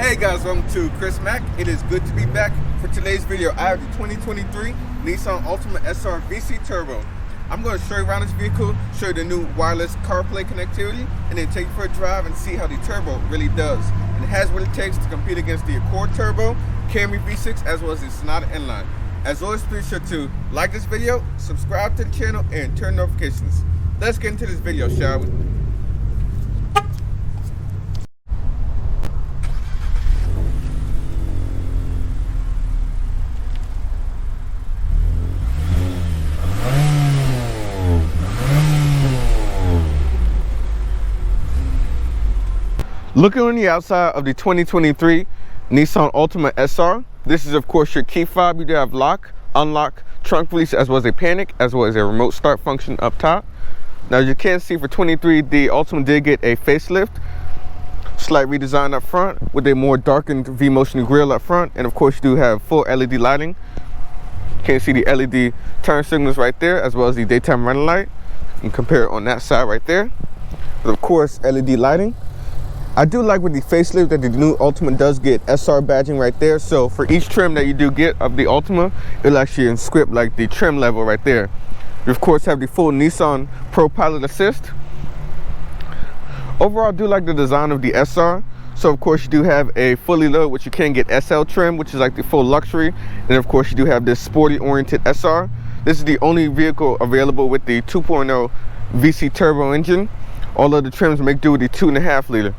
Hey guys, welcome to Chris Mack. It is good to be back. For today's video, I have the 2023 Nissan Altima SR VC Turbo. I'm going to show you around this vehicle, show you the new wireless CarPlay connectivity, and then take you for a drive and see how the Turbo really does. And it has what it takes to compete against the Accord Turbo, Camry V6, as well as the Sonata Inline. As always, be sure to like this video, subscribe to the channel, and turn notifications. Let's get into this video, shall we? Looking on the outside of the 2023 Nissan Altima SR, this is of course your key fob. You do have lock, unlock, trunk release, as well as a panic, as well as a remote start function up top. Now as you can see, for 23, the Altima did get a facelift, slight redesign up front with a more darkened V-motion grille up front, and of course you do have full LED lighting. You can see the LED turn signals right there, as well as the daytime running light. You can compare it on that side right there. But of course, LED lighting. I do like with the facelift that the new Altima does get SR badging right there. So for each trim that you do get of the Altima, it'll actually inscript like the trim level right there. You of course have the full Nissan Pro Pilot Assist. Overall, I do like the design of the SR. So of course you do have a fully loaded, which you can get SL trim, which is like the full luxury. And of course you do have this sporty oriented SR. This is the only vehicle available with the 2.0 VC turbo engine. All other trims make do with the 2.5 liter.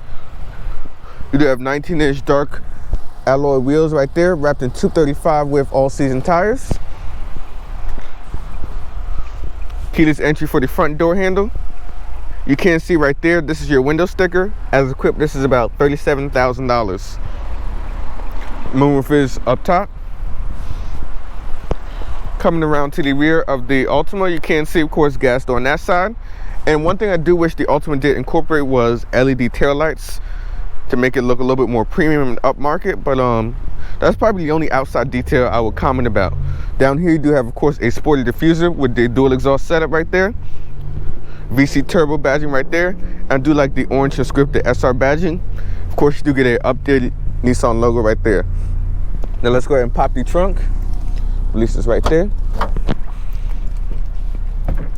You do have 19-inch dark alloy wheels right there, wrapped in 235 with all-season tires. Keyless entry for the front door handle. You can see right there, this is your window sticker. As equipped, this is about $37,000. Moonroof is up top. Coming around to the rear of the Altima, you can see, of course, gas door on that side. And one thing I do wish the Altima did incorporate was LED taillights to make it look a little bit more premium and upmarket, but that's probably the only outside detail I would comment about. Down here you do have, of course, a sporty diffuser with the dual exhaust setup right there. VC turbo badging right there. I do like the orange inscripted SR badging. Of course, you do get an updated Nissan logo right there. Now let's go ahead and pop the trunk. Release this right there.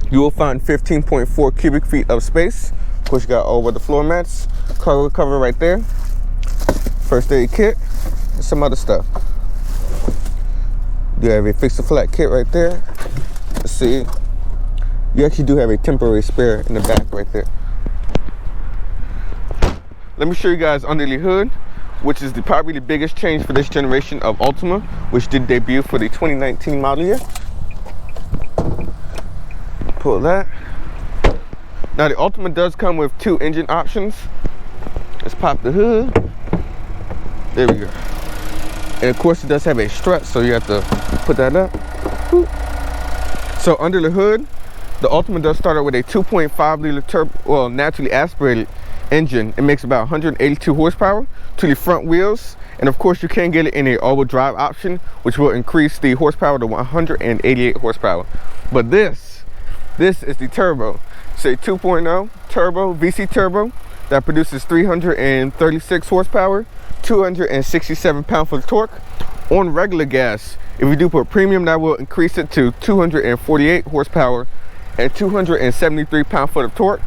You will find 15.4 cubic feet of space. Of course, you got all weather floor mats, cargo cover right there, first aid kit, and some other stuff. You have a fix-a-flat kit right there. Let's see. You actually do have a temporary spare in the back right there. Let me show you guys under the hood, which is probably the biggest change for this generation of Altima, which did debut for the 2019 model year. Pull that. Now the Altima does come with 2 engine options. Let's pop the hood. There we go. And of course it does have a strut, so you have to put that up. Whoop. So under the hood, the Altima does start out with a 2.5 liter turbo, well, naturally aspirated engine. It makes about 182 horsepower to the front wheels. And of course you can get it in a all-wheel drive option, which will increase the horsepower to 188 horsepower. But this is the turbo. It's a 2.0 turbo, VC turbo, that produces 336 horsepower, 267 pound-foot of torque. On regular gas, if you do put premium, that will increase it to 248 horsepower and 273 pound-foot of torque.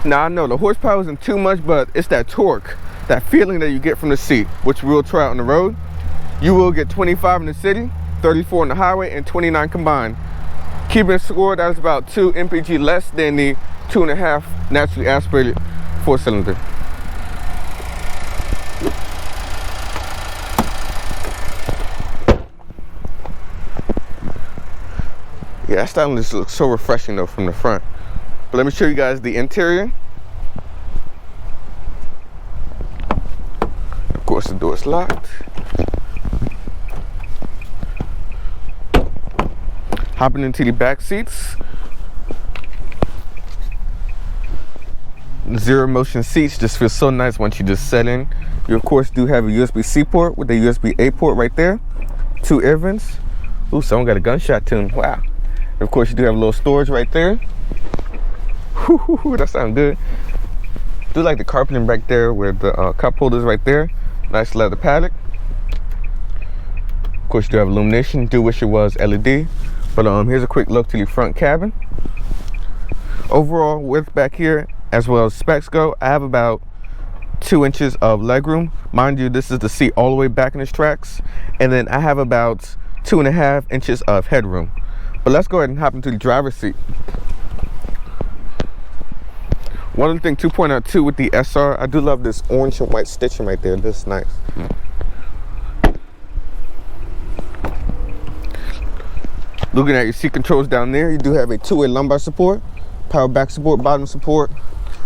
Now I know the horsepower isn't too much, but it's that torque, that feeling that you get from the seat, which we'll try out on the road. You will get 25 in the city, 34 on the highway, and 29 combined. Keeping it score, that is about 2 mpg less than the 2.5 naturally aspirated 4-cylinder. Yeah, that styling just looks so refreshing though from the front. But let me show you guys the interior. Of course, the door is locked. Hopping into the back seats. Zero motion seats just feel so nice once you just set in. You of course do have a USB-C port with a USB-A port right there. 2 air vents. Ooh, someone got a gunshot to him. Wow. And of course you do have a little storage right there. Whew, that sounds good. Do like the carpeting back there where the cup holders right there. Nice leather paddock. Of course, you do have illumination. Do wish it was LED. But here's a quick look to the front cabin. Overall width back here, as well as specs go, I have about 2 inches of legroom. Mind you, this is the seat all the way back in its tracks. And then I have about 2.5 inches of headroom. But let's go ahead and hop into the driver's seat. One other thing to point out too with the SR, I do love this orange and white stitching right there. This is nice. Looking at your seat controls down there, you do have a 2-way lumbar support, power back support, bottom support.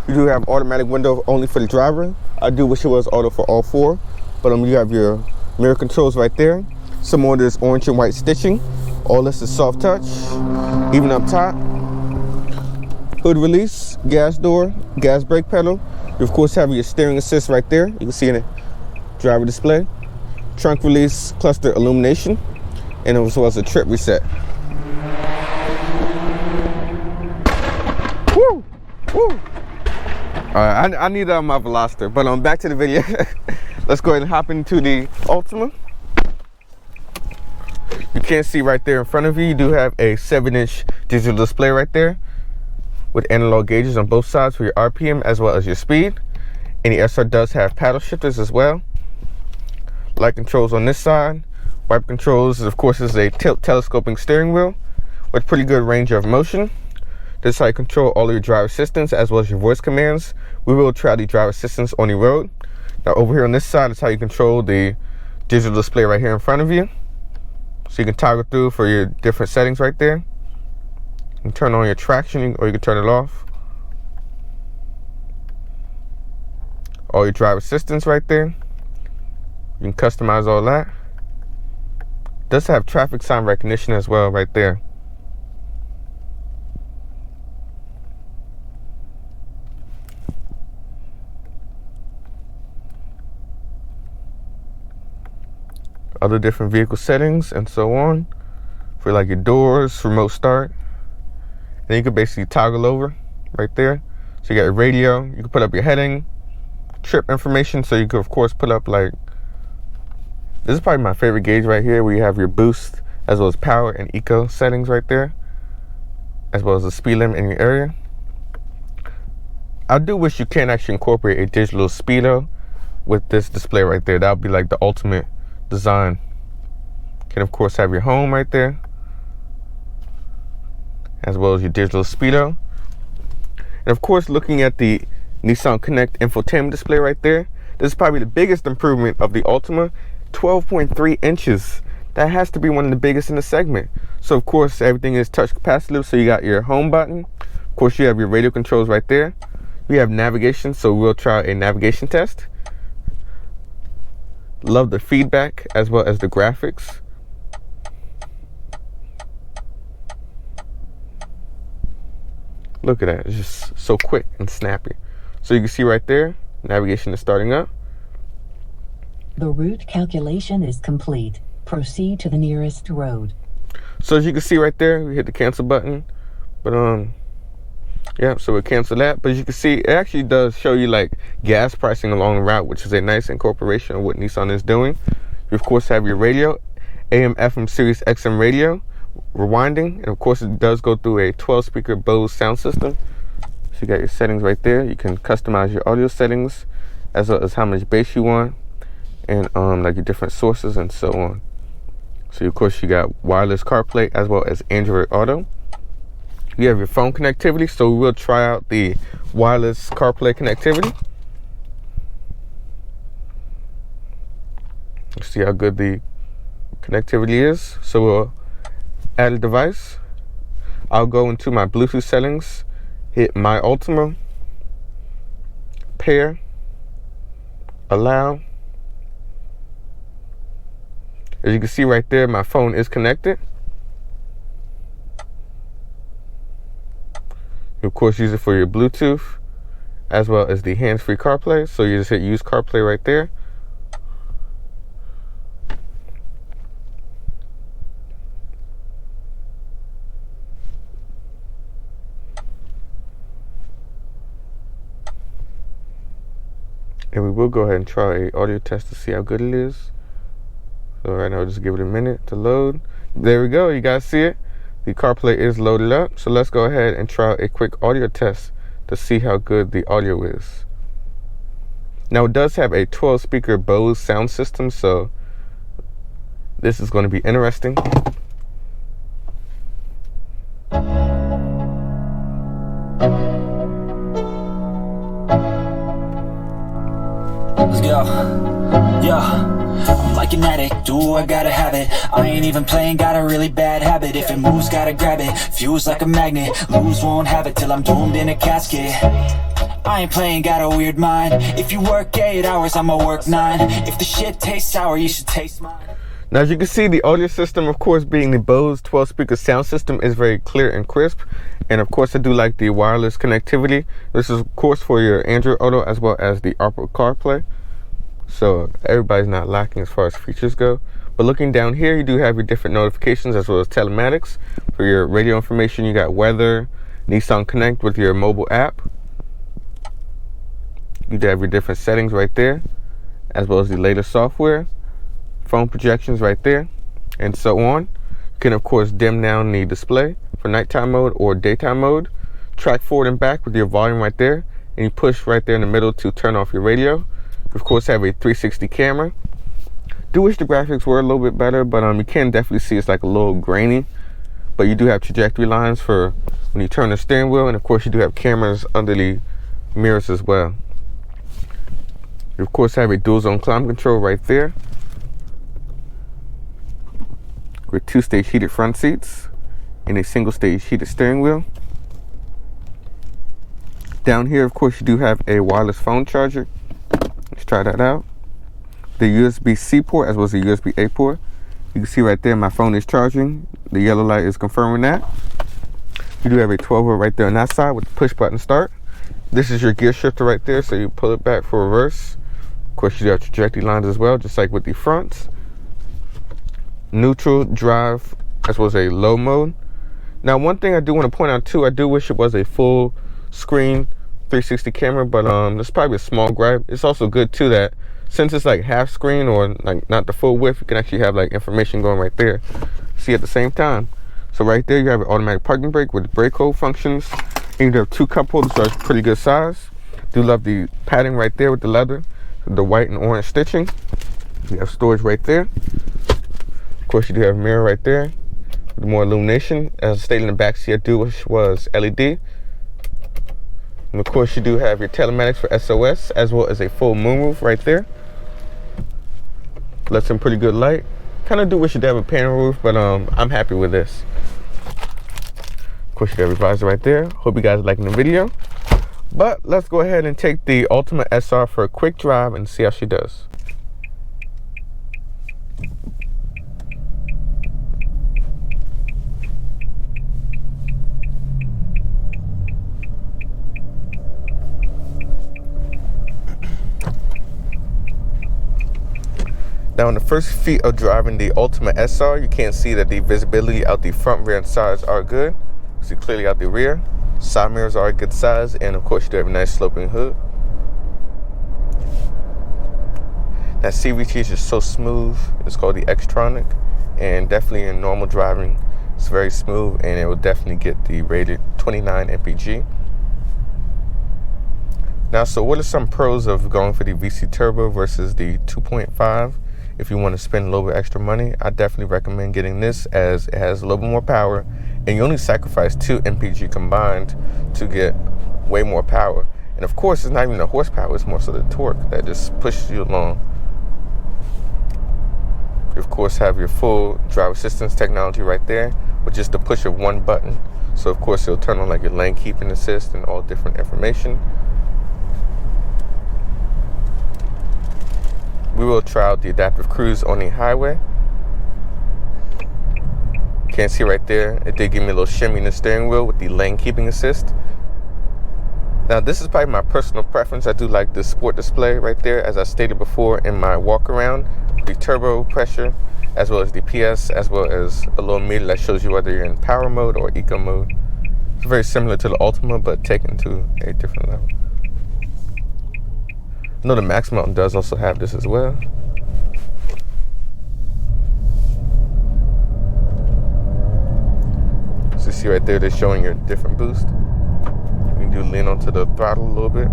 You do have automatic window only for the driver. I do wish it was auto for all 4, but you have your mirror controls right there. Some more of this orange and white stitching. All this is soft touch. Even up top, hood release, gas door, gas brake pedal. You of course have your steering assist right there. You can see in the driver display. Trunk release, cluster illumination, and as well as a trip reset. Woo! Woo! Alright, I need my Veloster, but back to the video. Let's go ahead and hop into the Altima. You can't see right there in front of you, you do have a 7-inch digital display right there with analog gauges on both sides for your RPM as well as your speed. And the SR does have paddle shifters as well. Light controls on this side. Wiper controls, of course, is a tilt telescoping steering wheel with pretty good range of motion. This is how you control all of your driver assistance as well as your voice commands. We will try the driver assistance on the road. Now over here on this side is how you control the digital display right here in front of you. So you can toggle through for your different settings right there. You can turn on your traction or you can turn it off. All your driver assistance right there. You can customize all that. It does have traffic sign recognition as well right there. Other different vehicle settings and so on for like your doors, remote start. And you can basically toggle over right there. So you got your radio, you can put up your heading, trip information. So you can of course put up like, this is probably my favorite gauge right here, where you have your boost as well as power and eco settings right there, as well as the speed limit in your area. I do wish you can actually incorporate a digital speedo with this display right there. That would be like the ultimate design. You can of course have your home right there, as well as your digital speedo. And of course, looking at the Nissan Connect infotainment display right there, this is probably the biggest improvement of the Altima. 12.3 inches. That has to be one of the biggest in the segment. So of course everything is touch capacitive. So you got your home button. Of course you have your radio controls right there. We have navigation, so we'll try a navigation test. Love the feedback as well as the graphics. Look at that, it's just so quick and snappy. So you can see right there, navigation is starting up. The route calculation is complete. Proceed to the nearest road. So as you can see right there, we hit the cancel button. But yeah, so we cancel that. But as you can see, it actually does show you like gas pricing along the route, which is a nice incorporation of what Nissan is doing. You of course have your radio, AM, FM, Sirius XM radio, rewinding, and of course it does go through a 12-speaker Bose sound system. So you got your settings right there. You can customize your audio settings as well as how much bass you want, and like your different sources and so on. So of course you got wireless CarPlay as well as Android Auto. You have your phone connectivity, so we will try out the wireless CarPlay connectivity. Let's see how good the connectivity is. So we'll add a device. I'll go into my Bluetooth settings, hit My Altima, pair, allow. As you can see right there, my phone is connected. You of course use it for your Bluetooth as well as the hands-free CarPlay. So you just hit use CarPlay right there. And we will go ahead and try a audio test to see how good it is. So right now, just give it a minute to load. There we go. You guys see it? The CarPlay is loaded up. So let's go ahead and try a quick audio test to see how good the audio is. Now, it does have a 12-speaker Bose sound system, so this is going to be interesting. Let's go. Yeah. I'm like an addict, do I gotta have it. I ain't even playing, got a really bad habit. If it moves, gotta grab it, fuse like a magnet. Lose, won't have it till I'm doomed in a casket. I ain't playing, got a weird mind. If you work 8 hours, I'ma work 9. If the shit tastes sour, you should taste mine. Now, as you can see, the audio system, of course, being the Bose 12-speaker sound system, is very clear and crisp. And of course, I do like the wireless connectivity. This is, of course, for your Android Auto as well as the Apple CarPlay. So everybody's not lacking as far as features go. But looking down here, you do have your different notifications as well as telematics. For your radio information, you got weather, Nissan Connect with your mobile app. You do have your different settings right there, as well as the latest software, phone projections right there, and so on. You can, of course, dim down the display for nighttime mode or daytime mode. Track forward and back with your volume right there, and you push right there in the middle to turn off your radio. You, of course, have a 360 camera. Do wish the graphics were a little bit better, but you can definitely see it's like a little grainy. But you do have trajectory lines for when you turn the steering wheel, and of course you do have cameras under the mirrors as well. You, of course, have a dual zone climate control right there with 2-stage heated front seats and a single-stage heated steering wheel. Down here, of course, you do have a wireless phone charger. Let's try that out. The USB-C port as well as the USB-A port. You can see right there my phone is charging. The yellow light is confirming that. You do have a 12-volt right there on that side with the push button start. This is your gear shifter right there, so you pull it back for reverse. Of course, you do have trajectory lines as well, just like with the fronts. Neutral, drive, as well as a low mode. Now, one thing I do want to point out too, I do wish it was a full screen 360 camera, but that's probably a small gripe. It's also good too that since it's like half screen or like not the full width, you can actually have like information going right there. See at the same time. So right there, you have an automatic parking brake with brake hold functions. And you have 2 cup holders, so that's pretty good size. Do love the padding right there with the leather, the white and orange stitching. You have storage right there. Of course, you do have a mirror right there with more illumination. As stated in the back seat, I do wish was LED. And of course, you do have your telematics for SOS as well as a full moonroof right there. Lets in pretty good light. Kind of do wish you did have a panel roof, but I'm happy with this. Of course, you got your visor right there. Hope you guys are liking the video. But let's go ahead and take the Altima SR for a quick drive and see how she does. Now, in the first feet of driving the Altima SR, you can see that the visibility out the front, rear, and sides are good. See clearly out the rear. Side mirrors are a good size, and of course you do have a nice sloping hood. That CVT is just so smooth. It's called the X-Tronic, and definitely in normal driving, it's very smooth, and it will definitely get the rated 29 mpg. Now, so what are some pros of going for the VC Turbo versus the 2.5? If you want to spend a little bit extra money, I definitely recommend getting this, as it has a little bit more power, and you only sacrifice 2 mpg combined to get way more power. And of course, it's not even the horsepower, it's more so the torque that just pushes you along. You of course have your full driver assistance technology right there with just the push of one button. So of course it'll turn on like your lane keeping assist and all different information. We will try out the adaptive cruise on the highway. Can't see right there, it did give me a little shimmy in the steering wheel with the lane keeping assist. Now this is probably my personal preference. I do like the sport display right there, as I stated before in my walk around. The turbo pressure, as well as the PS, as well as a little meter that shows you whether you're in power mode or eco mode. It's very similar to the Altima, but taken to a different level. I know the Max Mountain does also have this as well. So you see right there, they're showing your different boost. You can do lean onto the throttle a little bit.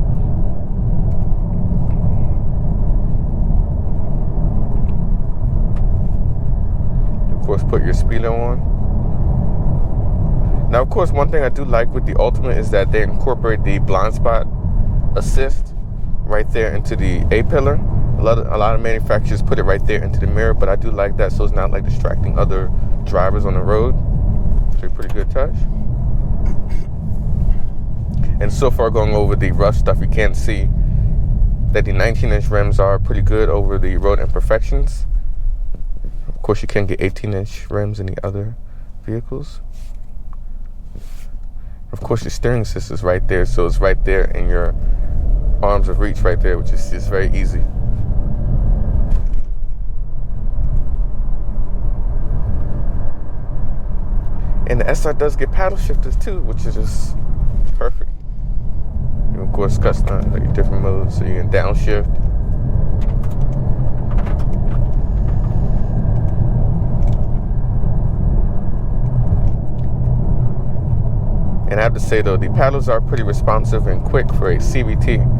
Of course, put your speedo on. Now, of course, one thing I do like with the Altima is that they incorporate the blind spot assist right there into the A-pillar. A lot of manufacturers put it right there into the mirror, but I do like that, so it's not like distracting other drivers on the road. It's a pretty good touch. And so far, going over the rough stuff, you can see that the 19-inch rims are pretty good over the road imperfections. Of course, you can get 18-inch rims in the other vehicles. Of course, your steering assist is right there, so it's right there in your arms of reach right there, which is very easy. And the SR does get paddle shifters too, which is just perfect. You of course custom like your different modes, so you can downshift. And I have to say though, the paddles are pretty responsive and quick for a CVT.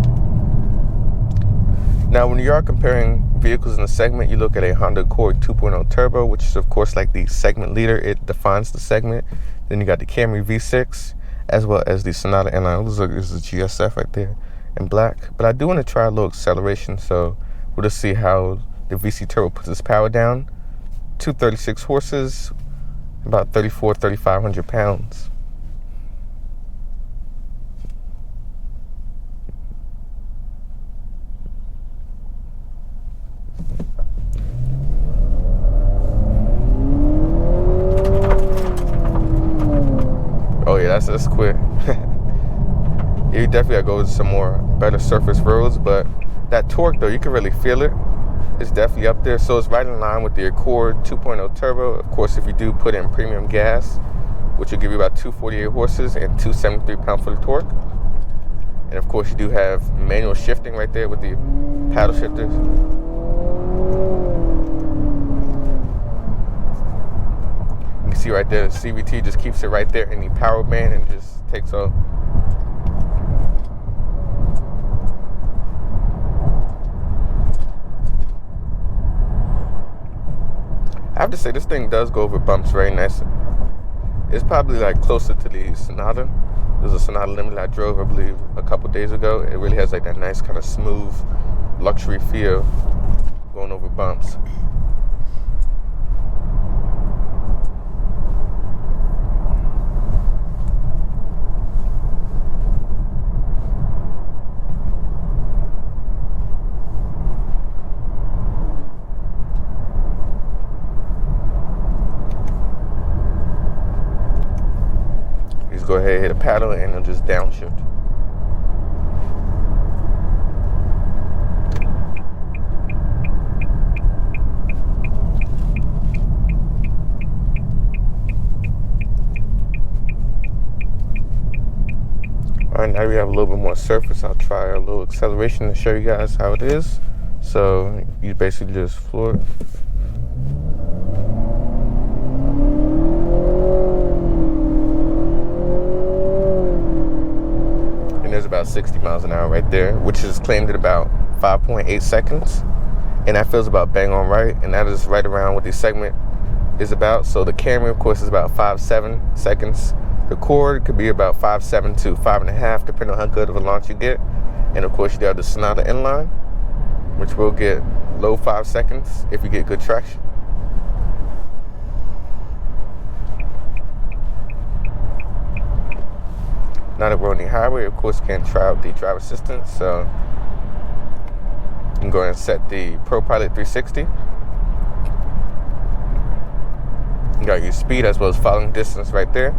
Now, when you are comparing vehicles in the segment, you look at a Honda Accord 2.0 Turbo, which is of course like the segment leader. It defines the segment. Then you got the Camry V6, as well as the Sonata Inline. This is a GSF right there in black. But I do want to try a little acceleration, so we'll just see how the VC Turbo puts its power down. 236 horses, about 3,500 pounds. Oh yeah, that's quick. You definitely gotta go to some more better surface roads, but that torque though, you can really feel it. It's definitely up there, so it's right in line with the Accord 2.0 Turbo. Of course, if you do put in premium gas, which will give you about 248 horses and 273 pound-foot of torque. And of course, you do have manual shifting right there with the paddle shifters. You see right there, the CVT just keeps it right there in the power band and just takes off. I have to say, this thing does go over bumps very nicely. It's probably like closer to the Sonata. There's a Sonata Limited I drove, I believe, a couple days ago. It really has like that nice kind of smooth luxury feel going over bumps. Go ahead, hit a paddle, and it'll just downshift. All right, now we have a little bit more surface. I'll try a little acceleration to show you guys how it is. So you basically just floor it. There's about 60 miles an hour right there, which is claimed at about 5.8 seconds. And that feels about bang on right. And that is right around what the segment is about. So the Camry, of course, is about 5.7 seconds. The Accord could be about 5.7 to 5.5, depending on how good of a launch you get. And of course, you have the Sonata Inline, which will get low 5 seconds if you get good traction. Now that we're on the highway, of course, you can try out the driver assistance. So you can go ahead and set the Pro Pilot 360. You got your speed as well as following distance right there.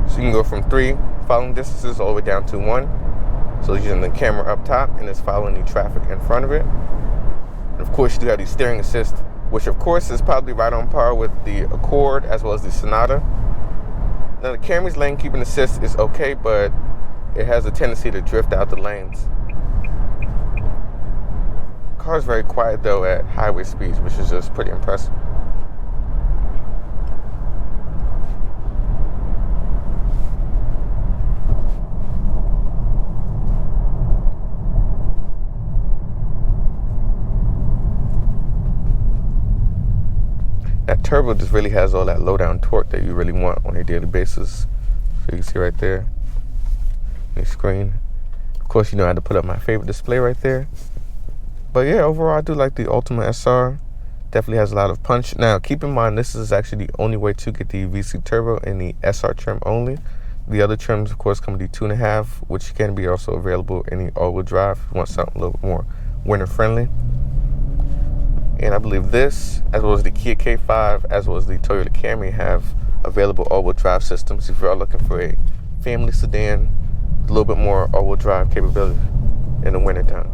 So you can go from 3 following distances all the way down to 1. So using the camera up top and it's following the traffic in front of it. And of course, you do have the steering assist, which of course is probably right on par with the Accord as well as the Sonata. Now the Camry's lane keeping assist is okay, but it has a tendency to drift out the lanes. car is very quiet though at highway speeds, which is just pretty impressive. That turbo just really has all that low down torque that you really want on a daily basis. So you can see right there, the screen. Of course, you know I had to put up my favorite display right there. But yeah, overall, I do like the Altima SR. Definitely has a lot of punch. Now, keep in mind, this is actually the only way to get the VC Turbo in the SR trim only. The other trims, of course, come with the 2.5, which can be also available in the all-wheel drive if you want something a little bit more winter-friendly. And I believe this, as well as the Kia K5, as well as the Toyota Camry, have available all-wheel drive systems if you are looking for a family sedan, a little bit more all-wheel drive capability in the wintertime.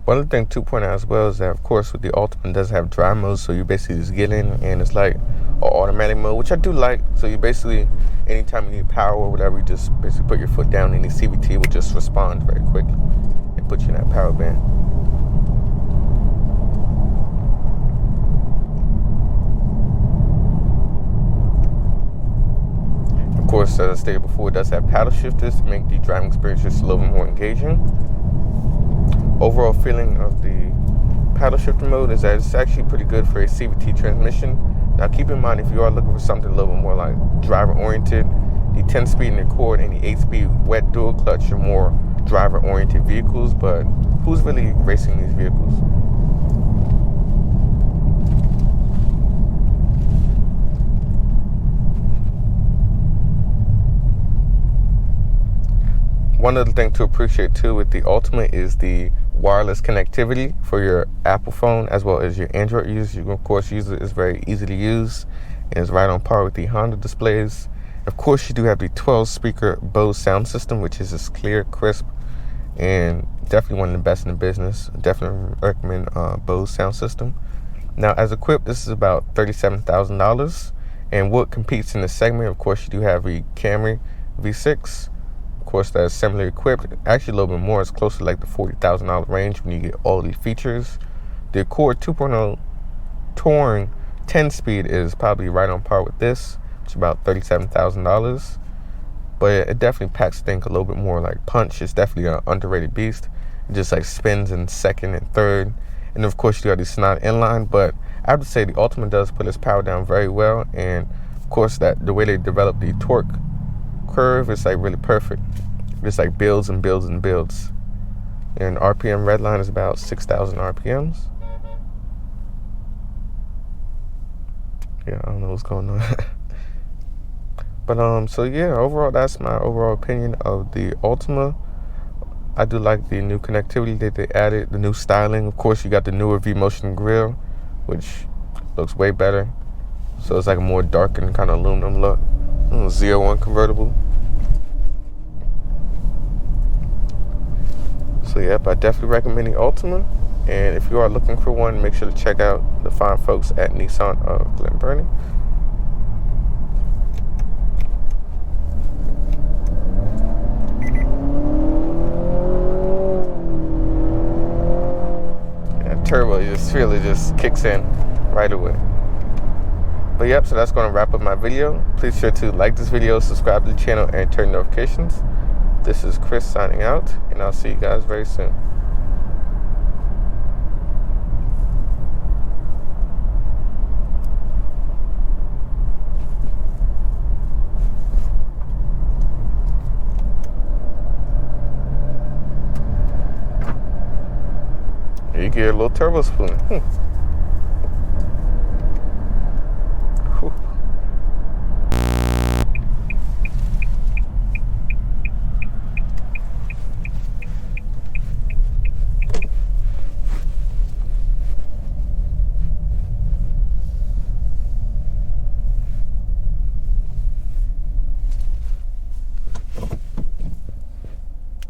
One other thing to point out as well is that, of course, with the Altima, it does have drive mode, so you basically just get in and it's like an automatic mode, which I do like. So you basically, anytime you need power or whatever, you just basically put your foot down and the CVT will just respond very quickly and put you in that power band. Of course, as I stated before, it does have paddle shifters to make the driving experience just a little bit more engaging. Overall feeling of the paddle shifter mode is that it's actually pretty good for a CVT transmission. Now keep in mind, if you are looking for something a little bit more like driver oriented, the 10-speed in the Accord and the 8-speed wet dual clutch are more driver oriented vehicles, but who's really racing these vehicles? One other thing to appreciate too with the Altima is the wireless connectivity for your Apple phone as well as your Android use. You can of course use it. It's very easy to use and it's right on par with the Honda displays. Of course, you do have the 12-speaker Bose sound system, which is just clear, crisp, and definitely one of the best in the business. Definitely recommend Bose sound system. Now, as equipped, this is about $37,000, and what competes in this segment, of course, you do have the Camry V6. Of course, that's similarly equipped. Actually, a little bit more. It's close to like the $40,000 range when you get all these features. The Accord 2.0 Touring 10-speed is probably right on par with this. It's about $37,000. But it definitely packs, I think, a little bit more like punch. It's definitely an underrated beast. It just like spins in second and third. And of course, you got the Sonata inline. But I have to say, the Altima does put its power down very well. And of course, that the way they develop the torque curve is like really perfect. It's like builds and builds and builds. And RPM redline is about 6,000 RPMs. Yeah, I don't know what's going on. But so yeah, overall, that's my overall opinion of the Altima. I do like the new connectivity that they added, the new styling. Of course, you got the newer V-Motion grille, which looks way better. So it's like a more darkened kind of aluminum look. Z01 convertible. So yep, I definitely recommend the Altima. And if you are looking for one, make sure to check out the fine folks at Nissan of Glen Burnie. And turbo just kicks in right away. But yep, so that's going to wrap up my video. Please sure to like this video, subscribe to the channel, and turn notifications. This is Chris signing out, and I'll see you guys very soon. You get a little turbo spoon.